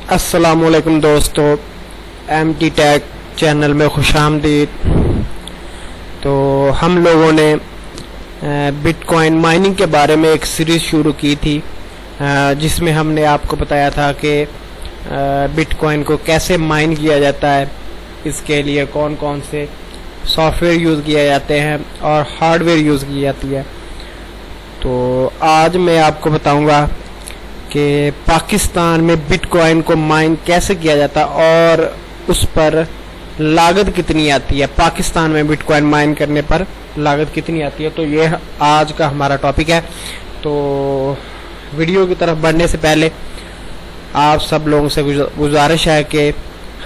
السلام علیکم دوستو، ایم ٹی ٹیک چینل میں خوش آمدید۔ تو ہم لوگوں نے بٹ کوائن مائننگ کے بارے میں ایک سیریز شروع کی تھی، جس میں ہم نے آپ کو بتایا تھا کہ بٹ کوائن کو کیسے مائن کیا جاتا ہے، اس کے لیے کون کون سے سافٹ ویئر یوز کیے جاتے ہیں اور ہارڈ ویئر یوز کی جاتی ہے۔ تو آج میں آپ کو بتاؤں گا کہ پاکستان میں بٹ کوائن کو مائن کیسے کیا جاتا ہے اور اس پر لاگت کتنی آتی ہے، پاکستان میں بٹ کوائن مائن کرنے پر لاگت کتنی آتی ہے۔ تو یہ آج کا ہمارا ٹاپک ہے۔ تو ویڈیو کی طرف بڑھنے سے پہلے آپ سب لوگوں سے گزارش ہے کہ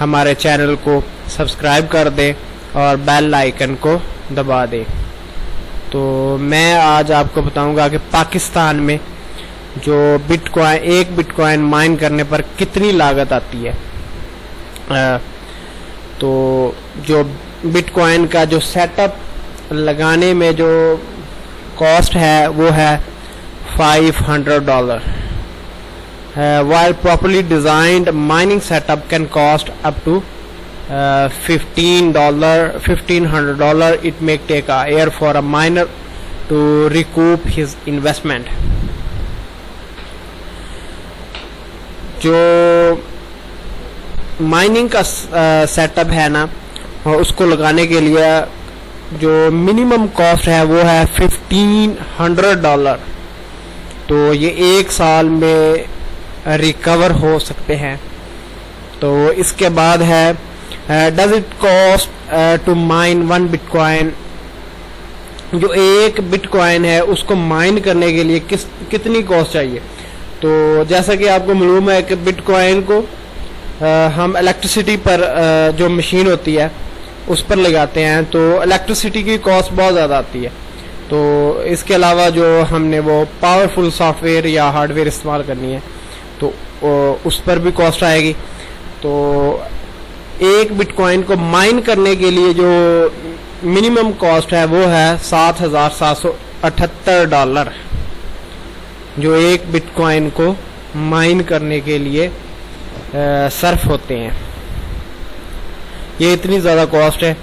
ہمارے چینل کو سبسکرائب کر دیں اور بیل آئیکن کو دبا دیں۔ تو میں آج آپ کو بتاؤں گا کہ پاکستان میں جو ایک بٹ کوائن مائن کرنے پر کتنی لاگت آتی ہے۔ تو جو بٹ کوائن کا جو سیٹ اپ لگانے میں جو کاسٹ ہے وہ ہے $500۔ while properly designed mining setup can cost up to $1,500. It may take a year for a miner to recoup his investment. جو مائننگ کا سیٹ اپ ہے نا، اس کو لگانے کے لیے جو منیمم کاسٹ ہے وہ ہے $1,500۔ تو یہ ایک سال میں ریکور ہو سکتے ہیں۔ تو اس کے بعد ہے does it cost to mine one bitcoin. جو ایک بٹ کوائن ہے اس کو مائن کرنے کے لیے کتنی کاسٹ چاہیے۔ تو جیسا کہ آپ کو معلوم ہے کہ بٹ کوائن کو ہم الیکٹریسٹی پر جو مشین ہوتی ہے اس پر لگاتے ہیں، تو الیکٹریسٹی کی کاسٹ بہت زیادہ آتی ہے۔ تو اس کے علاوہ جو ہم نے وہ پاورفل سافٹ ویئر یا ہارڈ ویئر استعمال کرنی ہے تو اس پر بھی کاسٹ آئے گی۔ تو ایک بٹ کوائن کو مائن کرنے کے لیے جو منیمم کاسٹ ہے وہ ہے $7,778، جو ایک بٹ کوائن کو مائن کرنے کے لیے صرف ہوتے ہیں۔ یہ اتنی زیادہ کاسٹ ہے،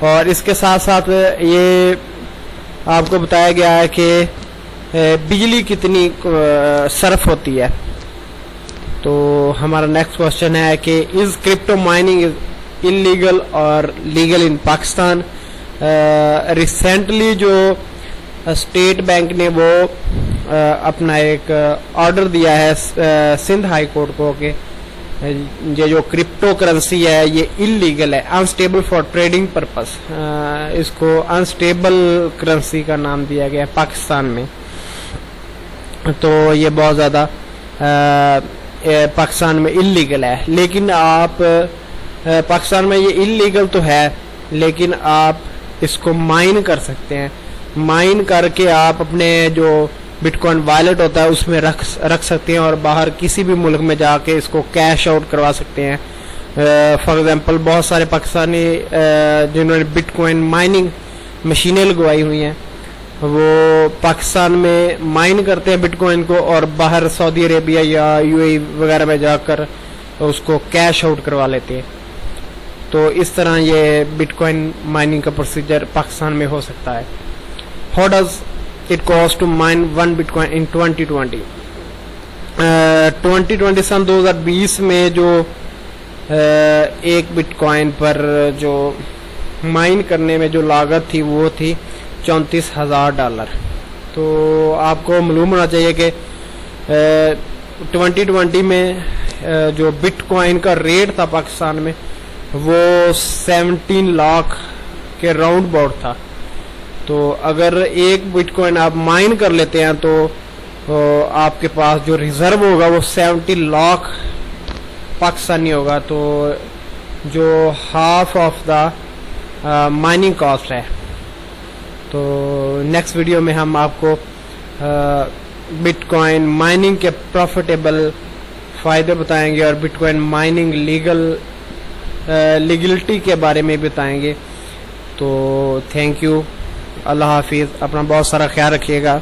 اور اس کے ساتھ ساتھ یہ آپ کو بتایا گیا ہے کہ بجلی کتنی صرف ہوتی ہے۔ تو ہمارا نیکسٹ کوشچن ہے کہ از کرپٹو مائننگ انلیگل اور لیگل ان پاکستان۔ ریسنٹلی جو اسٹیٹ بینک نے وہ اپنا ایک آرڈر دیا ہے سندھ ہائی کورٹ کو کہ یہ جو کرپٹو کرنسی ہے یہ انلیگل ہے، انسٹیبل فار ٹریڈنگ پرپس۔ اس کو انسٹیبل کرنسی کا نام دیا گیا پاکستان میں۔ تو یہ بہت زیادہ پاکستان میں انلیگل ہے، لیکن آپ پاکستان میں یہ انلیگل تو ہے لیکن آپ اس کو مائن کر سکتے ہیں۔ مائن کر کے آپ اپنے جو بٹ کوائن والٹ ہوتا ہے اس میں رکھ سکتے ہیں اور باہر کسی بھی ملک میں جا کے اس کو کیش آؤٹ کروا سکتے ہیں۔ فار ایگزامپل بہت سارے پاکستانی جنہوں نے بٹ کوائن مائننگ مشینیں لگوائی ہوئی ہیں وہ پاکستان میں مائن کرتے ہیں بٹ کوائن کو، اور باہر سعودی عربیہ یا UAE وغیرہ میں جا کر اس کو کیش آؤٹ کروا لیتے ہیں۔ تو اس طرح یہ بٹ کوائن مائننگ کا پروسیجر پاکستان میں ہو سکتا ہے۔ How does it cost to mine one Bitcoin in 2020؟ 2020 سن 2020 میں جو ایک بٹ کوائن پر جو مائن کرنے میں جو لاگت تھی وہ تھی $34,000۔ تو آپ کو معلوم ہونا چاہیے کہ 2020 میں جو بٹ کوائن کا ریٹ تھا پاکستان میں وہ 17 لاکھ کے راؤنڈ باؤٹ تھا۔ تو اگر ایک بٹ کوائن آپ مائن کر لیتے ہیں تو آپ کے پاس جو ریزرو ہوگا وہ 70 لاکھ پاکستانی ہوگا، تو جو half of the mining cost ہے۔ تو نیکسٹ ویڈیو میں ہم آپ کو بٹ کوائن مائننگ کے پروفیٹیبل فائدے بتائیں گے اور بٹ کوائن مائننگ لیگلٹی کے بارے میں بتائیں گے۔ تو تھینک یو، اللہ حافظ، اپنا بہت سارا خیال رکھیے گا۔